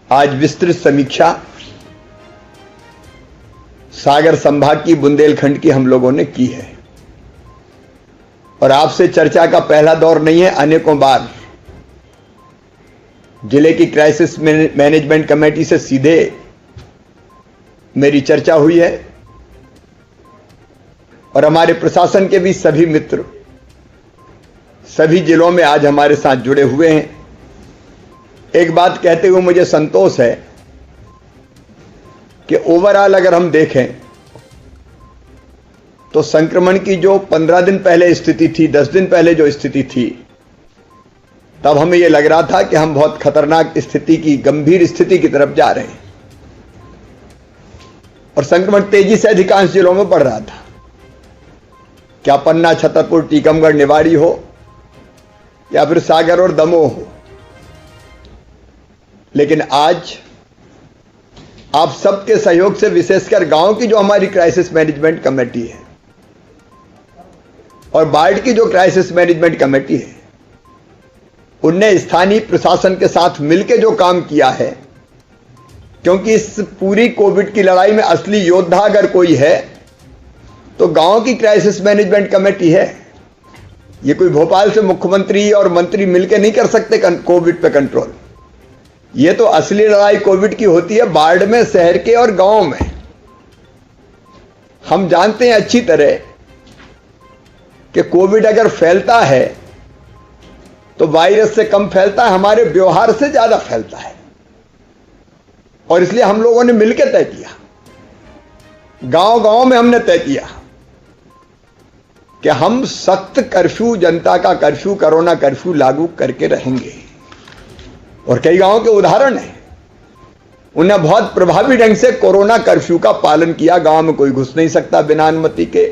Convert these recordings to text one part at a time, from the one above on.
आज विस्तृत समीक्षा सागर संभाग की बुंदेलखंड की हम लोगों ने की है और आपसे चर्चा का पहला दौर नहीं है। अनेकों बार जिले की क्राइसिस मैनेजमेंट कमेटी से सीधे मेरी चर्चा हुई है और हमारे प्रशासन के भी सभी मित्र सभी जिलों में आज हमारे साथ जुड़े हुए हैं। एक बात कहते हुए मुझे संतोष है कि ओवरऑल अगर हम देखें तो संक्रमण की जो 15 दिन पहले स्थिति थी, 10 दिन पहले जो स्थिति थी, तब हमें यह लग रहा था कि हम बहुत खतरनाक स्थिति की, गंभीर स्थिति की तरफ जा रहे हैं और संक्रमण तेजी से अधिकांश जिलों में बढ़ रहा था। क्या पन्ना, छतरपुर, टीकमगढ़, निवाड़ी हो या फिर सागर और दमोह हो, लेकिन आज आप सबके सहयोग से, विशेषकर गांव की जो हमारी क्राइसिस मैनेजमेंट कमेटी है और बाढ़ की जो क्राइसिस मैनेजमेंट कमेटी है, उनने स्थानीय प्रशासन के साथ मिलकर जो काम किया है, क्योंकि इस पूरी कोविड की लड़ाई में असली योद्धा अगर कोई है तो गांव की क्राइसिस मैनेजमेंट कमेटी है। ये कोई भोपाल से मुख्यमंत्री और मंत्री मिलकर नहीं कर सकते कोविड पे कंट्रोल। ये तो असली लड़ाई कोविड की होती है बाढ़ में, शहर के और गांव में। हम जानते हैं अच्छी तरह कि कोविड अगर फैलता है तो वायरस से कम फैलता है, हमारे व्यवहार से ज्यादा फैलता है और इसलिए हम लोगों ने मिलकर तय किया, गांव गांव में हमने तय किया कि हम सख्त कर्फ्यू, जनता का कर्फ्यू, कोरोना कर्फ्यू लागू करके रहेंगे। और कई गांवों के उदाहरण हैं, उन्हें बहुत प्रभावी ढंग से कोरोना कर्फ्यू का पालन किया। गांव में कोई घुस नहीं सकता बिना अनुमति के,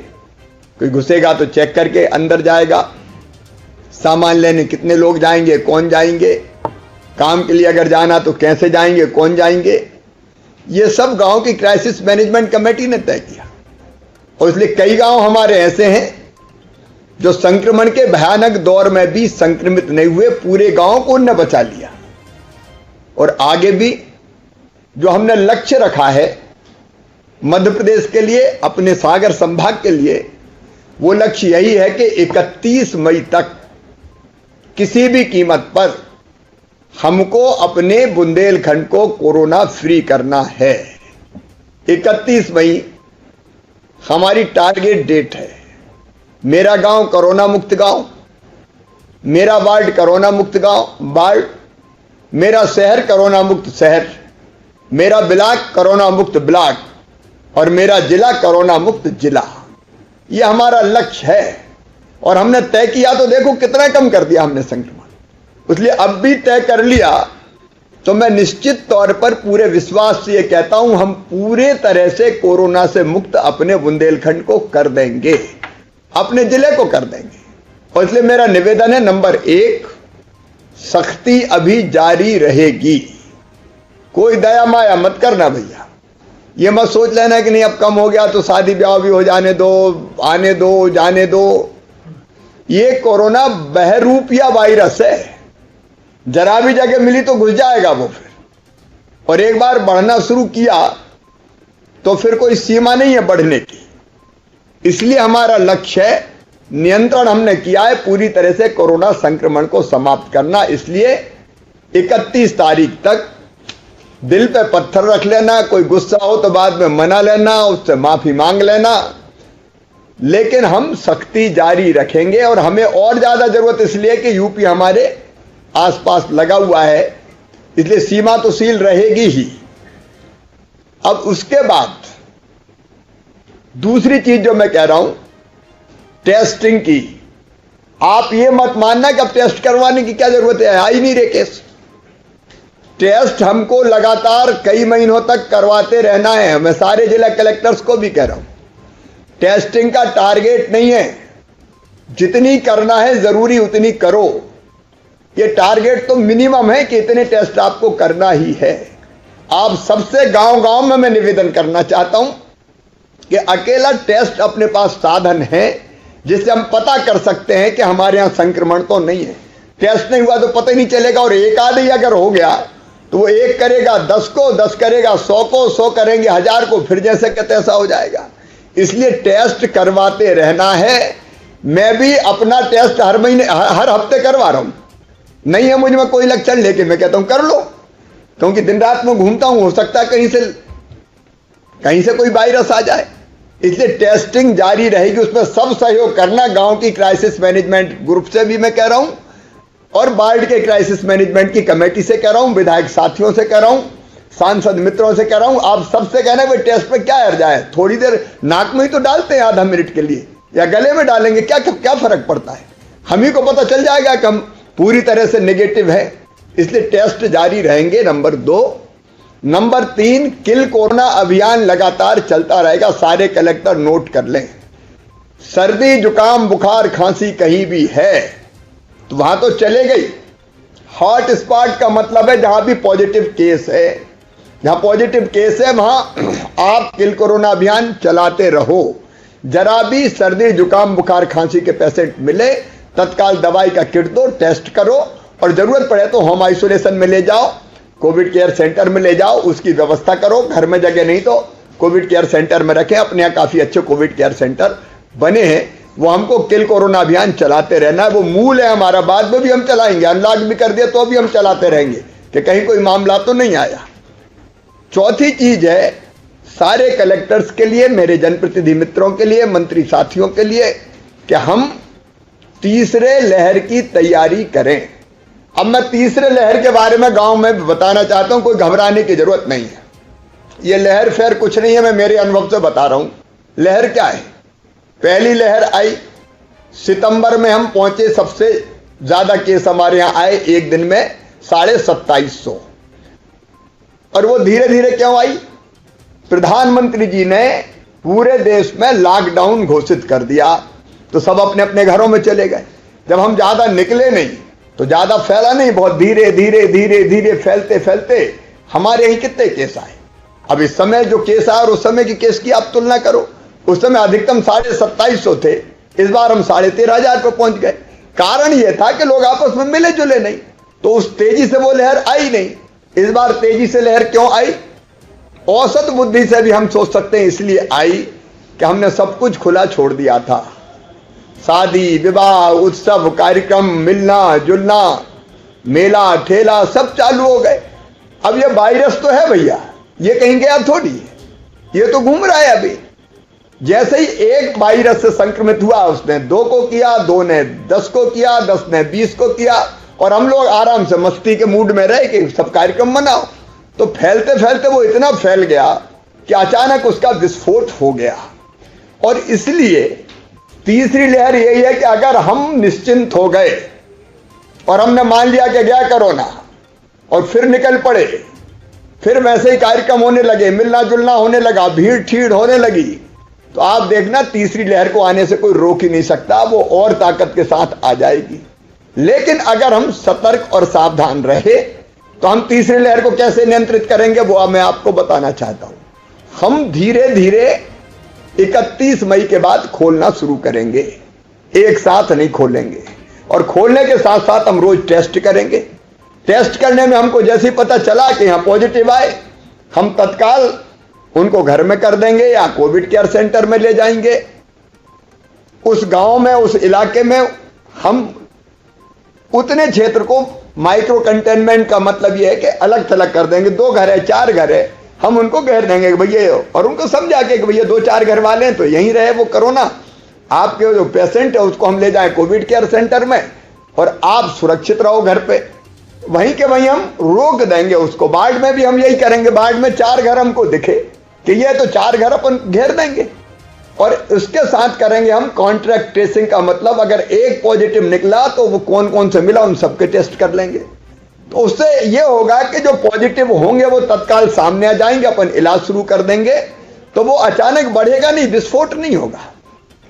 कोई घुसेगा तो चेक करके अंदर जाएगा। सामान लेने कितने लोग जाएंगे, कौन जाएंगे, काम के लिए अगर जाना तो कैसे जाएंगे, कौन जाएंगे, ये सब गांव की क्राइसिस मैनेजमेंट कमेटी ने तय किया। और इसलिए कई गांव हमारे ऐसे हैं जो संक्रमण के भयानक दौर में भी संक्रमित नहीं हुए, पूरे गांव को उन्होंने बचा लिया। और आगे भी जो हमने लक्ष्य रखा है मध्य प्रदेश के लिए, अपने सागर संभाग के लिए, वो लक्ष्य यही है कि 31 मई तक किसी भी कीमत पर हमको अपने बुंदेलखंड को कोरोना फ्री करना है। 31 मई हमारी टारगेट डेट है। मेरा गांव कोरोना मुक्त गांव, मेरा वार्ड कोरोना मुक्त वार्ड, मेरा शहर कोरोना मुक्त शहर, मेरा ब्लॉक कोरोना मुक्त ब्लॉक और मेरा जिला कोरोना मुक्त जिला। यह हमारा लक्ष्य है और हमने तय किया तो देखो कितना कम कर दिया हमने संक्रमण। इसलिए अब भी तय कर लिया तो मैं निश्चित तौर पर पूरे विश्वास से यह कहता हूं, हम पूरे तरह से कोरोना से मुक्त अपने बुंदेलखंड को कर देंगे, अपने जिले को कर देंगे। और इसलिए मेरा निवेदन है, नंबर 1, सख्ती अभी जारी रहेगी। कोई दया माया मत करना भैया। ये मत सोच लेना कि नहीं अब कम हो गया तो शादी ब्याह भी हो जाने दो, आने दो, जाने दो। ये कोरोना बहरूपिया वायरस है, जरा भी जगह मिली तो घुस जाएगा वो फिर, और एक बार बढ़ना शुरू किया तो फिर कोई सीमा नहीं है बढ़ने की। इसलिए हमारा लक्ष्य है, नियंत्रण हमने किया है पूरी तरह से कोरोना संक्रमण को समाप्त करना। इसलिए 31 तारीख तक दिल पे पत्थर रख लेना, कोई गुस्सा हो तो बाद में मना लेना, उससे माफी मांग लेना, लेकिन हम सख्ती जारी रखेंगे। और हमें और ज्यादा जरूरत इसलिए कि यूपी हमारे आसपास लगा हुआ है, इसलिए सीमा तो सील रहेगी ही। अब उसके बाद दूसरी चीज जो मैं कह रहा हूं, टेस्टिंग की। आप ये मत मानना कि अब टेस्ट करवाने की क्या जरूरत है, आ ही नहीं रहे केस। टेस्ट हमको लगातार कई महीनों तक करवाते रहना है। मैं सारे जिला कलेक्टर्स को भी कह रहा हूं, टेस्टिंग का टारगेट नहीं है, जितनी करना है जरूरी उतनी करो। ये टारगेट तो मिनिमम है कि इतने टेस्ट आपको करना ही है। आप सबसे गांव गांव में मैं निवेदन करना चाहता हूं कि अकेला टेस्ट अपने पास साधन है जिससे हम पता कर सकते हैं कि हमारे यहां संक्रमण तो नहीं है। टेस्ट नहीं हुआ तो पता ही नहीं चलेगा, और एक आध ही अगर हो गया तो वो 1 करेगा 10 को, 10 करेगा 100 को, 100 करेंगे 1000 को, फिर जैसे कि तैसा हो जाएगा। इसलिए टेस्ट करवाते रहना है। मैं भी अपना टेस्ट हर महीने, हर हफ्ते करवा रहा हूं। नहीं है मुझ में कोई लक्षण, लेकिन मैं कहता हूं कर लो, क्योंकि दिन रात में घूमता हूं, हो सकता है कहीं से कोई वायरस आ जाए। इसलिए टेस्टिंग जारी रहेगी, उसमें सब सहयोग करना। गांव की क्राइसिस मैनेजमेंट ग्रुप से भी मैं कह रहा हूं, और वार्ड के क्राइसिस मैनेजमेंट की कमेटी से कह रहा हूं, विधायक साथियों से कह रहा हूं, सांसद मित्रों से कह रहा हूं। आप सबसे कहना है टेस्ट पे क्या हर्जा है, थोड़ी देर नाक में ही तो डालते हैं आधा मिनट के लिए, या गले में डालेंगे, क्या फर्क पड़ता है। हम ही को पता चल जाएगा कि हम पूरी तरह से नेगेटिव है। इसलिए टेस्ट जारी रहेंगे, नंबर 2। नंबर 3, किल कोरोना अभियान लगातार चलता रहेगा। सारे कलेक्टर नोट कर लें। सर्दी जुकाम बुखार खांसी कहीं भी है तो वहां तो चले गई। हॉट स्पॉट का मतलब है जहां भी पॉजिटिव केस है, जहां पॉजिटिव केस है वहां आप किल कोरोना अभियान चलाते रहो। जरा भी सर्दी जुकाम बुखार खांसी के पेशेंट मिले, तत्काल दवाई का किट दो, टेस्ट करो, और जरूरत पड़े तो होम आइसोलेशन में ले जाओ, कोविड केयर सेंटर में ले जाओ, उसकी व्यवस्था करो। घर में जगह नहीं तो कोविड केयर सेंटर में रखें। अपने यहाँ काफी अच्छे कोविड केयर सेंटर बने हैं। वो हमको किल कोरोना अभियान चलाते रहना है, वो मूल है हमारा। बाद में भी हम चलाएंगे, अनलॉक भी कर दिया तो भी हम चलाते रहेंगे कि कहीं कोई मामला तो नहीं आया। चौथी चीज है, सारे कलेक्टर्स के लिए, मेरे जनप्रतिनिधि मित्रों के लिए, मंत्री साथियों के लिए, कि हम तीसरे लहर की तैयारी करें। अब मैं तीसरे लहर के बारे में गांव में बताना चाहता हूं, कोई घबराने की जरूरत नहीं है। ये लहर फेर कुछ नहीं है, मैं मेरे अनुभव से बता रहा हूं। लहर क्या है? पहली लहर आई सितंबर में, हम पहुंचे, सबसे ज्यादा केस हमारे यहां आए एक दिन में 2750। और वो धीरे धीरे क्यों आई? प्रधानमंत्री जी ने पूरे देश में लॉकडाउन घोषित कर दिया, तो सब अपने अपने घरों में चले गए। जब हम ज्यादा निकले नहीं तो ज्यादा फैला नहीं, बहुत धीरे धीरे धीरे धीरे फैलते फैलते हमारे यहीं कितने केस आए। अब इस समय जो केस आए और उस समय की केस की आप तुलना करो। उस समय अधिकतम 2750 थे, इस बार हम 13,500 पर पहुंच गए। कारण यह था कि लोग आपस में मिले जुले नहीं, तो उस तेजी से वो लहर आई नहीं। इस बार तेजी से लहर क्यों आई? औसत बुद्धि से भी हम सोच सकते हैं इसलिए आई कि हमने सब कुछ खुला छोड़ दिया था। शादी विवाह उत्सव कार्यक्रम, मिलना जुलना, मेला ठेला सब चालू हो गए। अब ये वायरस तो है भैया, ये कहीं गया थोड़ी है, ये तो घूम रहा है अभी। जैसे ही एक वायरस से संक्रमित हुआ, उसने 2 को किया, 2 ने 10 को किया, 10 ने 20 को किया, और हम लोग आराम से मस्ती के मूड में रहे कि सब कार्यक्रम मनाओ। तो फैलते फैलते वो इतना फैल गया कि अचानक उसका विस्फोट हो गया। और इसलिए तीसरी लहर यही है कि अगर हम निश्चिंत हो गए और हमने मान लिया कि गया कोरोना, और फिर निकल पड़े, फिर वैसे ही कार्यक्रम होने लगे, मिलना जुलना होने लगा, भीड़ ठीड़ होने लगी, तो आप देखना तीसरी लहर को आने से कोई रोक ही नहीं सकता, वो और ताकत के साथ आ जाएगी। लेकिन अगर हम सतर्क और सावधान रहे तो हम तीसरी लहर को कैसे नियंत्रित करेंगे वो मैं आपको बताना चाहता हूं। हम धीरे धीरे 31 मई के बाद खोलना शुरू करेंगे, एक साथ नहीं खोलेंगे। और खोलने के साथ साथ हम रोज टेस्ट करेंगे। टेस्ट करने में हमको जैसे ही पता चला कि यहां पॉजिटिव आए, हम तत्काल उनको घर में कर देंगे या कोविड केयर सेंटर में ले जाएंगे। उस गांव में, उस इलाके में हम उतने क्षेत्र को माइक्रो कंटेनमेंट का मतलब यह है कि अलग थलग कर देंगे। 2 घर है, 4 घर है, हम उनको घेर देंगे भैया, और उनको समझा के कि भैया 2-4 घर वाले हैं तो यहीं रहे वो कोरोना, आपके जो पेशेंट है उसको हम ले जाए कोविड केयर सेंटर में, और आप सुरक्षित रहो घर पे। वहीं के वहीं हम रोक देंगे उसको। वार्ड में भी हम यही करेंगे। वार्ड में 4 घर हमको दिखे कि ये तो 4 घर अपन घेर देंगे, और उसके साथ करेंगे हम कॉन्ट्रैक्ट ट्रेसिंग का मतलब अगर एक पॉजिटिव निकला तो वो कौन कौन से मिला उन सबके टेस्ट कर लेंगे। तो उससे ये होगा कि जो पॉजिटिव होंगे वो तत्काल सामने आ जाएंगे, अपन इलाज शुरू कर देंगे, तो वो अचानक बढ़ेगा नहीं, विस्फोट नहीं होगा,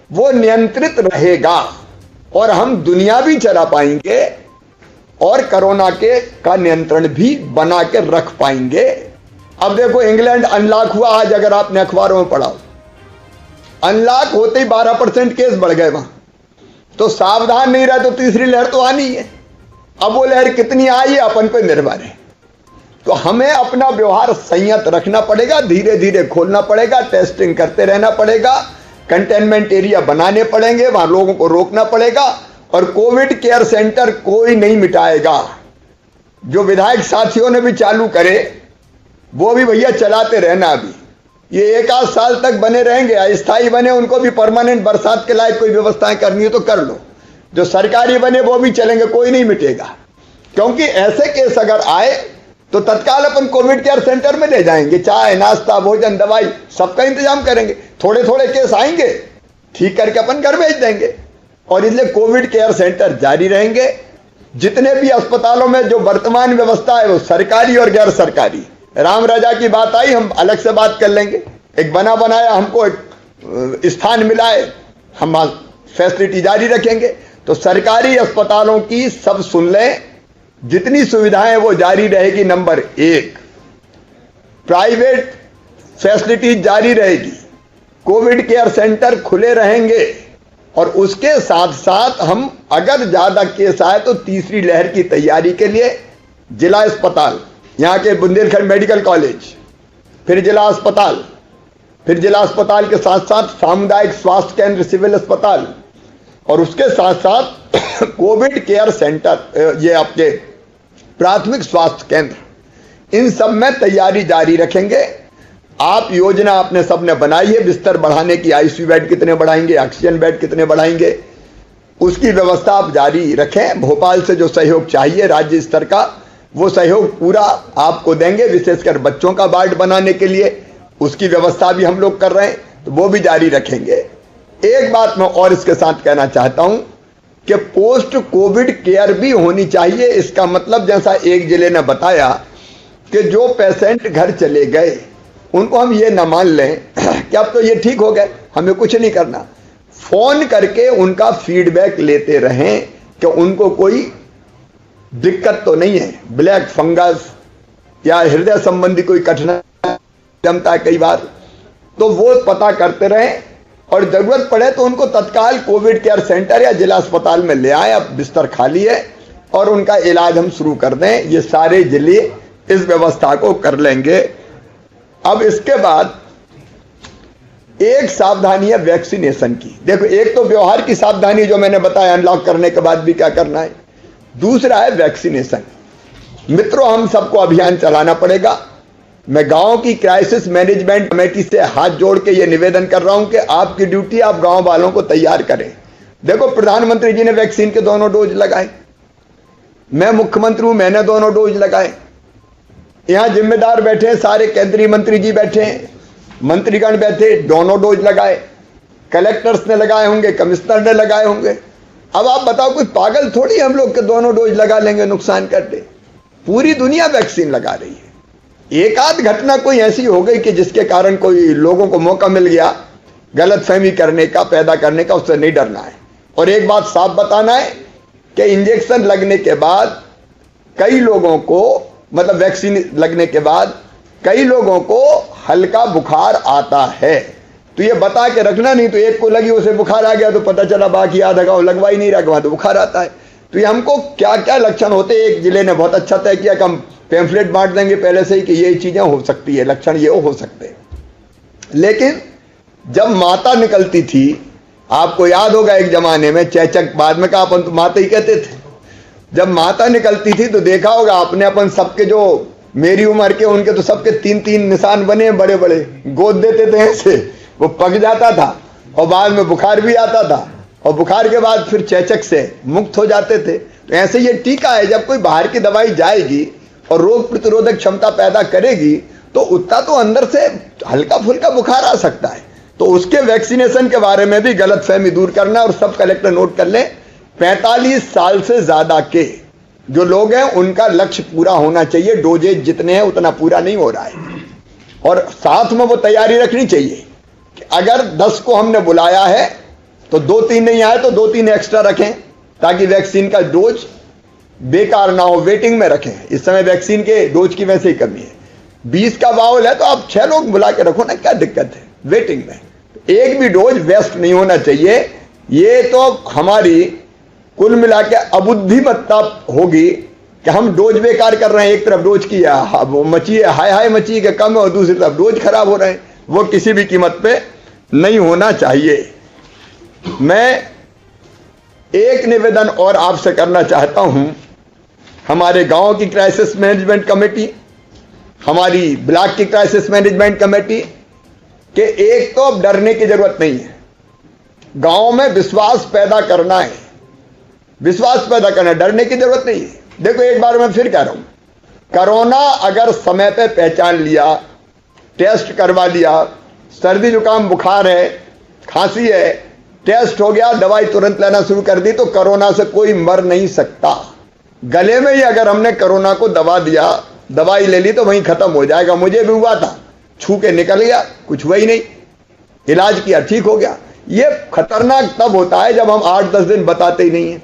वो नियंत्रित रहेगा, और हम दुनिया भी चला पाएंगे और कोरोना का नियंत्रण भी बना के रख पाएंगे। अब देखो इंग्लैंड अनलॉक हुआ, आज अगर आपने अखबारों में पढ़ा, अनलॉक होते ही 12% केस बढ़ गए वहां। तो सावधान नहीं रहे तो तीसरी लहर तो आनी है। अब वो लहर कितनी आई है अपन पे निर्भर है। तो हमें अपना व्यवहार संयत रखना पड़ेगा, धीरे धीरे खोलना पड़ेगा, टेस्टिंग करते रहना पड़ेगा, कंटेनमेंट एरिया बनाने पड़ेंगे, वहां लोगों को रोकना पड़ेगा। और कोविड केयर सेंटर कोई नहीं मिटाएगा। जो विधायक साथियों ने भी चालू करे वो भी भैया चलाते रहना। अभी ये 1 आध साल तक बने रहेंगे, अस्थायी बने, उनको भी परमानेंट बरसात के लायक कोई व्यवस्थाएं करनी है तो कर लो। जो सरकारी बने वो भी चलेंगे, कोई नहीं मिटेगा। क्योंकि ऐसे केस अगर आए तो तत्काल अपन कोविड केयर सेंटर में ले जाएंगे, चाय नाश्ता भोजन दवाई सबका इंतजाम करेंगे। थोड़े थोड़े केस आएंगे, ठीक करके अपन घर भेज देंगे। और इसलिए कोविड केयर सेंटर जारी रहेंगे। जितने भी अस्पतालों में जो वर्तमान व्यवस्था है वो सरकारी और गैर सरकारी, राम राजा की बात आई, हम अलग से बात कर लेंगे। एक बना बनाया हमको एक स्थान मिला है, हम फैसिलिटी जारी रखेंगे। तो सरकारी अस्पतालों की सब सुन लें, जितनी सुविधाएं वो जारी रहेगी। नंबर 1, प्राइवेट फैसिलिटी जारी रहेगी, कोविड केयर सेंटर खुले रहेंगे। और उसके साथ साथ हम अगर ज्यादा केस आए तो तीसरी लहर की तैयारी के लिए जिला अस्पताल, यहाँ के बुंदेलखंड मेडिकल कॉलेज, फिर जिला अस्पताल, फिर जिला अस्पताल के साथ साथ सामुदायिक स्वास्थ्य केंद्र, सिविल अस्पताल, और उसके साथ साथ कोविड केयर सेंटर, ये आपके प्राथमिक स्वास्थ्य केंद्र, इन सब में तैयारी जारी रखेंगे। आप योजना आपने सबने बनाई है, बिस्तर बढ़ाने की, आईसीयू बेड कितने बढ़ाएंगे, ऑक्सीजन बेड कितने बढ़ाएंगे, उसकी व्यवस्था आप जारी रखें। भोपाल से जो सहयोग चाहिए राज्य स्तर का, वो सहयोग पूरा आपको देंगे, विशेषकर बच्चों का वार्ड बनाने के लिए उसकी व्यवस्था भी हम लोग कर रहे हैं, तो वो भी जारी रखेंगे। एक बात मैं और इसके साथ कहना चाहता हूं कि पोस्ट कोविड केयर भी होनी चाहिए। इसका मतलब जैसा एक जिले ने बताया कि जो पेशेंट घर चले गए उनको हम ये ना मान लें कि अब तो ये ठीक हो गए, हमें कुछ नहीं करना। फोन करके उनका फीडबैक लेते रहें कि उनको कोई दिक्कत तो नहीं है, ब्लैक फंगस या हृदय संबंधी कोई कठिनाई जमता है कई बार, तो वो पता करते रहें। और जरूरत पड़े तो उनको तत्काल कोविड केयर सेंटर या जिला अस्पताल में ले आए, अब बिस्तर खाली है, और उनका इलाज हम शुरू कर दें। ये सारे जिले इस व्यवस्था को कर लेंगे। अब इसके बाद एक सावधानी है वैक्सीनेशन की। देखो, एक तो व्यवहार की सावधानी जो मैंने बताया, अनलॉक करने के बाद भी क्या करना है। दूसरा है वैक्सीनेशन। मित्रों, हम सबको अभियान चलाना पड़ेगा। मैं गांव की क्राइसिस मैनेजमेंट कमेटी से हाथ जोड़ के ये निवेदन कर रहा हूं कि आपकी ड्यूटी, आप गांव वालों को तैयार करें। देखो, प्रधानमंत्री जी ने वैक्सीन के दोनों डोज लगाए, मैं मुख्यमंत्री हूं, मैंने दोनों डोज लगाए। यहां जिम्मेदार बैठे, सारे केंद्रीय मंत्री जी बैठे, मंत्रीगण बैठे, दोनों डोज लगाए। कलेक्टर्स ने लगाए होंगे, कमिश्नर ने लगाए होंगे। अब आप बताओ, कोई पागल थोड़ी हम लोग के दोनों डोज लगा लेंगे नुकसान कर दे। पूरी दुनिया वैक्सीन लगा रही है। एक आध घटना कोई ऐसी हो गई कि जिसके कारण कोई लोगों को मौका मिल गया गलतफहमी करने का, पैदा करने का, उससे नहीं डरना है। और एक बात साफ बताना है कि इंजेक्शन लगने के बाद कई लोगों को, मतलब वैक्सीन लगने के बाद कई लोगों को हल्का बुखार आता है। तो ये बता के रखना, नहीं तो एक को लगी उसे बुखार आ गया तो पता चला बाकी आधा गांव लगवा ही नहीं रहा, वहां तो बुखार आता है। तो ये हमको क्या क्या लक्षण होते हैं, एक जिले ने बहुत अच्छा तय किया कि हम पैम्फलेट बांट देंगे पहले से ही कि ये चीजें हो सकती है, लक्षण ये हो सकते हैं। लेकिन जब माता निकलती थी, आपको याद होगा एक जमाने में चेचक, बाद में का अपन तो माता ही कहते थे, जब माता निकलती थी तो देखा होगा आपने, अपन सबके जो मेरी उम्र के उनके तो सबके 3-3 निशान बने बड़े बड़े, गोद देते थे ऐसे, वो पक जाता था और बाद में बुखार भी आता था, और बुखार के बाद फिर चेचक से मुक्त हो जाते थे। तो ऐसे ये टीका है, जब कोई बाहर की दवाई जाएगी और रोग प्रतिरोधक क्षमता पैदा करेगी तो उतना तो अंदर से हल्का फुल्का बुखार आ सकता है। तो उसके वैक्सीनेशन के बारे में भी गलतफहमी दूर करना। और सब कलेक्टर नोट कर लें, 45 साल से ज्यादा के जो लोग हैं उनका लक्ष्य पूरा होना चाहिए। डोजेज जितने हैं उतना पूरा नहीं हो रहा है। और साथ में वो तैयारी रखनी चाहिए कि अगर 10 को हमने बुलाया है तो 2-3 नहीं आए तो 2-3 एक्स्ट्रा रखें, ताकि वैक्सीन का डोज बेकार ना हो, वेटिंग में रखें। इस समय वैक्सीन के डोज की वैसे ही कमी है। 20 का बाउल है तो आप 6 लोग बुला के रखो ना, क्या दिक्कत है वेटिंग में। एक भी डोज वेस्ट नहीं होना चाहिए। ये तो हमारी कुल मिला के अबुद्धिमत्ता होगी कि हम डोज बेकार कर रहे हैं। एक तरफ डोज की वो मची है, हाय हाय मची के कम है, और दूसरी तरफ डोज खराब हो रहे हैं। वो किसी भी कीमत पे नहीं होना चाहिए। मैं एक निवेदन और आपसे करना चाहता हूं। हमारे गांव की क्राइसिस मैनेजमेंट कमेटी, हमारी ब्लॉक की क्राइसिस मैनेजमेंट कमेटी के एक तो अब डरने की जरूरत नहीं है। गांव में विश्वास पैदा करना है, विश्वास पैदा करना, डरने की जरूरत नहीं है। देखो एक बार मैं फिर कह रहा हूं, कोरोना अगर समय पे पहचान लिया, टेस्ट करवा लिया, सर्दी जुकाम बुखार है, खांसी है, टेस्ट हो गया, दवाई तुरंत लेना शुरू कर दी, तो कोरोना से कोई मर नहीं सकता। गले में ही अगर हमने कोरोना को दबा दिया, दवाई ले ली, तो वहीं खत्म हो जाएगा। मुझे भी हुआ था, छू के निकल गया, कुछ हुआ ही नहीं, इलाज किया, ठीक हो गया। ये खतरनाक तब होता है जब हम 8-10 दिन बताते ही नहीं है,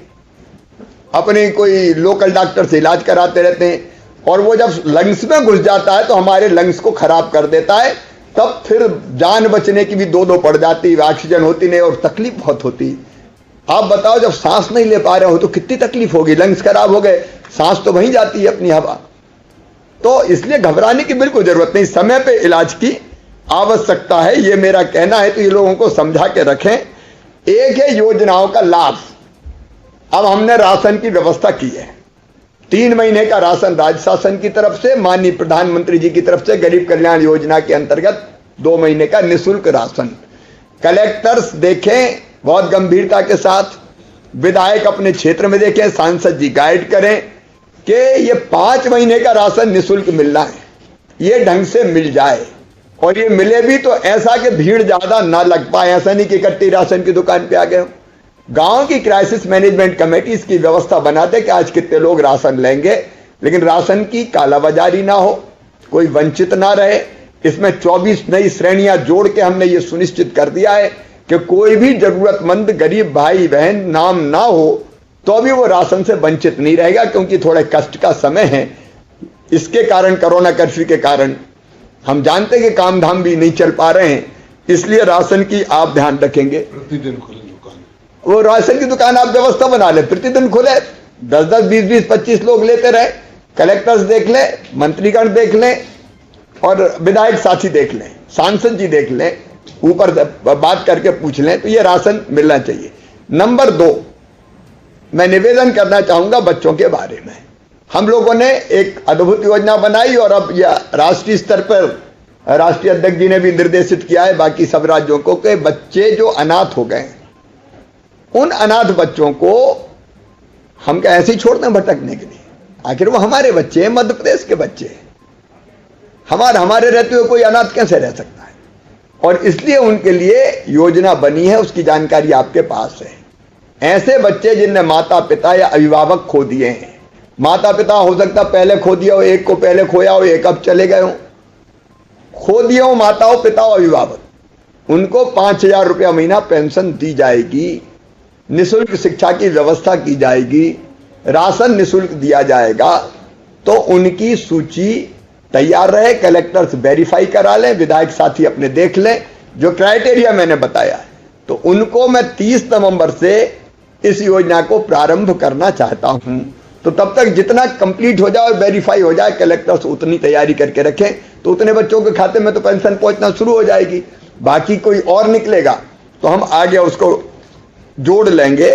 अपने कोई लोकल डॉक्टर से इलाज कराते रहते हैं, और वो जब लंग्स में घुस जाता है तो हमारे लंग्स को खराब कर देता है। तब फिर जान बचने की भी दो पड़ जाती, ऑक्सीजन होती नहीं और तकलीफ बहुत होती। आप बताओ, जब सांस नहीं ले पा रहे हो तो कितनी तकलीफ होगी, लंग्स खराब हो गए, सांस तो वहीं जाती है अपनी हवा। तो इसलिए घबराने की बिल्कुल जरूरत नहीं, समय पे इलाज की आवश्यकता है, ये मेरा कहना है। तो ये लोगों को समझा के रखें। एक है योजनाओं का लाभ। अब हमने राशन की व्यवस्था की है, 3 महीने का राशन राज्य शासन की तरफ से, माननीय प्रधानमंत्री जी की तरफ से गरीब कल्याण योजना के अंतर्गत 2 महीने का निःशुल्क राशन। कलेक्टर्स देखें बहुत गंभीरता के साथ, विधायक अपने क्षेत्र में देखें, सांसद जी गाइड करें कि ये 5 महीने का राशन निःशुल्क मिलना है, ये ढंग से मिल जाए। और ये मिले भी तो ऐसा कि भीड़ ज्यादा ना लग पाए, ऐसा नहीं कि इकट्ठी राशन की दुकान पे आ गए। गांव की क्राइसिस मैनेजमेंट कमेटी इसकी व्यवस्था बनाते कि आज कितने लोग राशन लेंगे, लेकिन राशन की कालाबाजारी ना हो, कोई वंचित ना रहे। इसमें 24 नई श्रेणियां जोड़ के हमने ये सुनिश्चित कर दिया है कि कोई भी जरूरतमंद गरीब भाई बहन नाम ना हो तो भी वो राशन से वंचित नहीं रहेगा, क्योंकि थोड़े कष्ट का समय है। इसके कारण, कोरोना कर्फ्यू के कारण हम जानते हैं कि काम धाम भी नहीं चल पा रहे हैं, इसलिए राशन की आप ध्यान रखेंगे। प्रतिदिन खुले दुकान, वो राशन की दुकान आप व्यवस्था बना ले, प्रतिदिन खुले, 10-10, 20-20, 25 लोग लेते रहे। कलेक्टर्स देख ले, मंत्रीगण देख ले, और विधायक साथी देख लें, सांसद जी देख लें, ऊपर बात करके पूछ लें, तो ये राशन मिलना चाहिए। नंबर 2, मैं निवेदन करना चाहूंगा बच्चों के बारे में। हम लोगों ने एक अद्भुत योजना बनाई, और अब यह राष्ट्रीय स्तर पर राष्ट्रीय अध्यक्ष जी ने भी निर्देशित किया है बाकी सब राज्यों को कि बच्चे जो अनाथ हो गए, उन अनाथ बच्चों को हम क्या ऐसे ही छोड़ दें भटकने के लिए? आखिर वो हमारे बच्चे हैं, मध्य प्रदेश के बच्चे हैं। हमारे रहते हुए कोई अनाथ कैसे रह सकता है? और इसलिए उनके लिए योजना बनी है, उसकी जानकारी आपके पास है। ऐसे बच्चे जिनने माता पिता या अभिभावक खो दिए हैं, माता पिता हो सकता पहले खो दिया हो, एक को पहले खोया हो, एक अब चले गए हो, खो दिए हो माताओं पिताओं अभिभावक, उनको 5,000 रुपया महीना पेंशन दी जाएगी, निःशुल्क शिक्षा की व्यवस्था की जाएगी, राशन निःशुल्क दिया जाएगा। तो उनकी सूची तैयार रहे, कलेक्टर्स वेरीफाई करा लें, विधायक साथी अपने देख लें, जो क्राइटेरिया मैंने बताया है। तो उनको मैं 30 नवंबर से इस योजना को प्रारंभ करना चाहता हूं। तो तब तक जितना कंप्लीट हो जाए, वेरीफाई हो जाए, कलेक्टर्स उतनी तैयारी करके रखें, तो उतने बच्चों के खाते में तो पेंशन पहुंचना शुरू हो जाएगी। बाकी कोई और निकलेगा तो हम आगे उसको जोड़ लेंगे।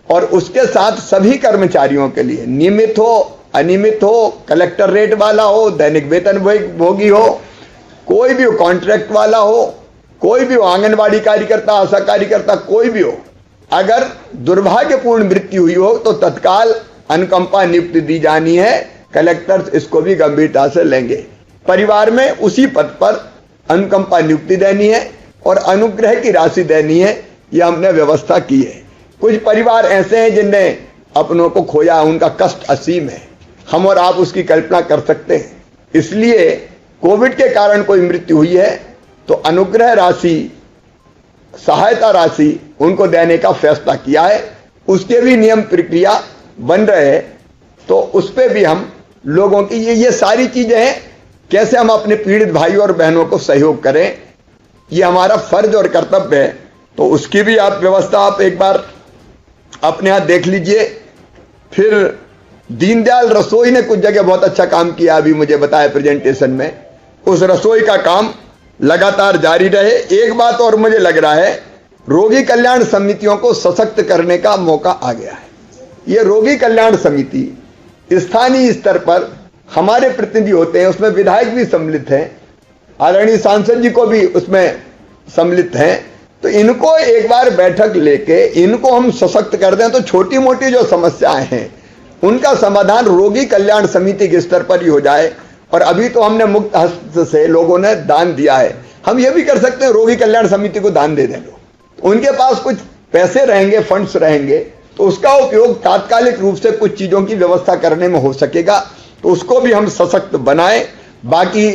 और उसके साथ सभी कर्मचारियों के लिए, नियमित हो अनियमित हो, कलेक्टर रेट वाला हो, दैनिक वेतन भोगी हो, कोई भी हो, कॉन्ट्रैक्ट वाला हो, कोई भी हो, आंगनबाड़ी कार्यकर्ता, आशा कार्यकर्ता, कोई भी हो, अगर दुर्भाग्यपूर्ण मृत्यु हुई हो तो तत्काल अनुकंपा नियुक्ति दी जानी है। कलेक्टर्स इसको भी गंभीरता से लेंगे। परिवार में उसी पद पर अनुकंपा नियुक्ति देनी है और अनुग्रह की राशि देनी है, यह हमने व्यवस्था की है। कुछ परिवार ऐसे हैं जिनने अपनों को खोया, उनका कष्ट असीम है, हम और आप उसकी कल्पना कर सकते हैं। इसलिए कोविड के कारण कोई मृत्यु हुई है तो अनुग्रह राशि, सहायता राशि उनको देने का फैसला किया है। उसके भी नियम प्रक्रिया बन रहे हैं, तो उस पर भी हम लोगों की ये सारी चीजें हैं, कैसे हम अपने पीड़ित भाइयों और बहनों को सहयोग करें, ये हमारा फर्ज और कर्तव्य है। तो उसकी भी आप व्यवस्था आप एक बार अपने हाथ देख लीजिए। फिर दीनदयाल रसोई ने कुछ जगह बहुत अच्छा काम किया, अभी मुझे बताया प्रेजेंटेशन में। उस रसोई का काम लगातार जारी रहे। एक बात और मुझे लग रहा है, रोगी कल्याण समितियों को सशक्त करने का मौका आ गया है। ये रोगी कल्याण समिति स्थानीय स्तर पर हमारे प्रतिनिधि होते हैं, उसमें विधायक भी सम्मिलित हैं, आदरणीय सांसद जी को भी उसमें सम्मिलित हैं। तो इनको एक बार बैठक लेके इनको हम सशक्त कर दें तो छोटी मोटी जो समस्याएं हैं उनका समाधान रोगी कल्याण समिति के स्तर पर ही हो जाए। और अभी तो हमने मुक्त हस्त से लोगों ने दान दिया है, हम ये भी कर सकते हैं रोगी कल्याण समिति को दान दे दें। लोग उनके पास कुछ पैसे रहेंगे, फंड्स रहेंगे, तो उसका उपयोग तात्कालिक रूप से कुछ चीजों की व्यवस्था करने में हो सकेगा, तो उसको भी हम सशक्त बनाएं। बाकी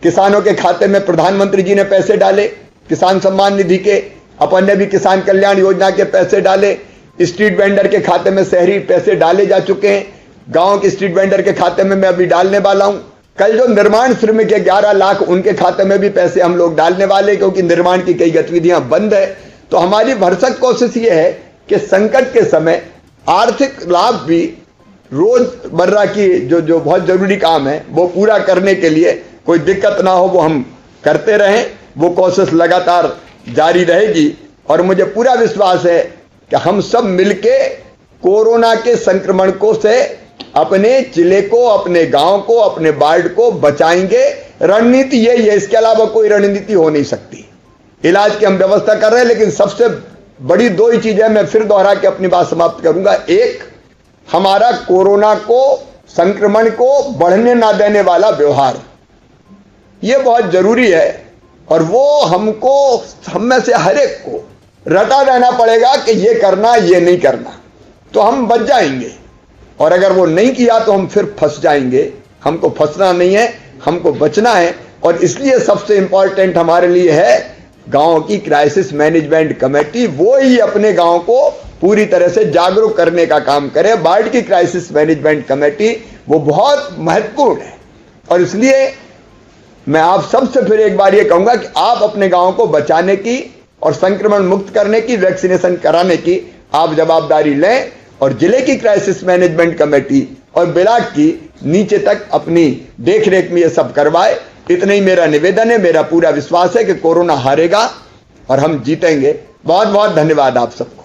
किसानों के खाते में प्रधानमंत्री जी ने पैसे डाले, किसान सम्मान निधि के, अपन ने भी किसान कल्याण योजना के पैसे डाले, स्ट्रीट वेंडर के खाते में शहरी पैसे डाले जा चुके हैं, गांव के स्ट्रीट वेंडर के खाते में मैं अभी डालने वाला हूं। कल जो निर्माण श्रमिक है 11 लाख, उनके खाते में भी पैसे हम लोग डालने वाले, क्योंकि निर्माण की कई गतिविधियां बंद है। तो हमारी भरसक कोशिश ये है कि संकट के समय आर्थिक लाभ भी रोजमर्रा की जो बहुत जरूरी काम है वो पूरा करने के लिए कोई दिक्कत ना हो, वो हम करते रहें। वो कोशिश लगातार जारी रहेगी और मुझे पूरा विश्वास है कि हम सब मिलके कोरोना के संक्रमण को से अपने जिले को, अपने गांव को, अपने वार्ड को बचाएंगे। रणनीति यही है, इसके अलावा कोई रणनीति हो नहीं सकती। इलाज की हम व्यवस्था कर रहे हैं, लेकिन सबसे बड़ी 2 ही चीजें मैं फिर दोहरा के अपनी बात समाप्त करूंगा। एक, हमारा कोरोना को, संक्रमण को बढ़ने ना देने वाला व्यवहार, यह बहुत जरूरी है और वो हमको, हम में से हर एक को रटा रहना पड़ेगा कि ये करना, ये नहीं करना, तो हम बच जाएंगे। और अगर वो नहीं किया तो हम फिर फंस जाएंगे। हमको फंसना नहीं है, हमको बचना है। और इसलिए सबसे इंपॉर्टेंट हमारे लिए है गांव की क्राइसिस मैनेजमेंट कमेटी। वो ही अपने गांव को पूरी तरह से जागरूक करने का काम करे। वार्ड की क्राइसिस मैनेजमेंट कमेटी वो बहुत महत्वपूर्ण है। और इसलिए मैं आप सबसे फिर एक बार ये कहूंगा कि आप अपने गांव को बचाने की और संक्रमण मुक्त करने की, वैक्सीनेशन कराने की आप जवाबदारी लें। और जिले की क्राइसिस मैनेजमेंट कमेटी और ब्लॉक की नीचे तक अपनी देखरेख में ये सब करवाए। इतना ही मेरा निवेदन है। मेरा पूरा विश्वास है कि कोरोना हारेगा और हम जीतेंगे। बहुत बहुत धन्यवाद आप सबको।